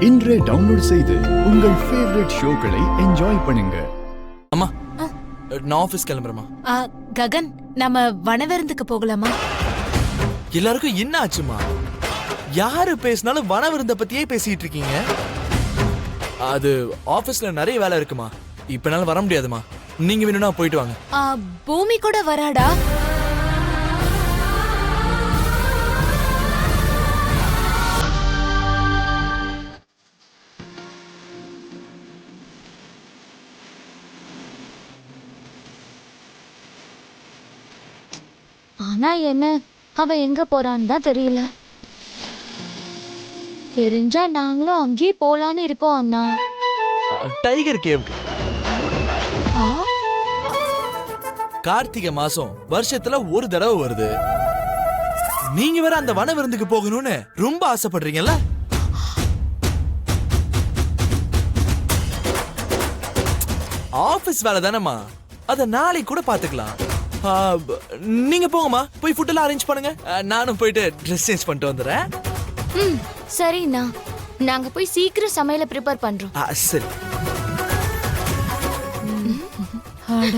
இன்றே டவுன்லோட் செய்து உங்கள் ஃபேவரட் ஷோக்களை என்ஜாய் பண்ணுங்க. அம்மா நான் ஆபீஸ் கிளம்புறேம்மா. ககன், நம்ம வனவிருந்துக்கு போகலாமா? எல்லாருக்கும் என்ன ஆச்சுமா? யாரு பேசினாலும் வனவிருந்த பத்தியே பேசிட்டு இருக்கீங்க. அது ஆபீஸ்ல நிறைய வேலை இருக்குமா, இப்பனால வர முடியாதுமா. நீங்க வேணும்னா போயிட்டு வாங்க. பூமி கூட வராடா? ஆனா என்ன, அவ எங்க போறான்னு தான் தெரியல. தெரிஞ்சா நாங்களும் அங்கேயே போலான்னு இருக்கோம் அண்ணா. டைகர் கேவ்க்கு. கார்த்திகை மாசம் வருஷத்துல ஒரு தடவை வருது. நீங்க வேற அந்த வன விருந்துக்கு போகணும்னு ரொம்ப ஆசைப்படுறீங்கல்ல? ஆபீஸ் வேலை தானேம்மா, அத நாளைக்கு கூட பாத்துக்கலாம். நீங்க போங்கம்மா, போய் ஃபுட் எல்லாம் அரேஞ்ச் பண்ணுங்க. நானும் போயிட்டு ட்ரெஸ் சேஞ்ச் பண்ணிட்டு வந்துடுறேன். சரிண்ணா, நாங்க போய் சீக்கிரம் சமையல ப்ரிப்பேர் பண்றோம். சரி. அட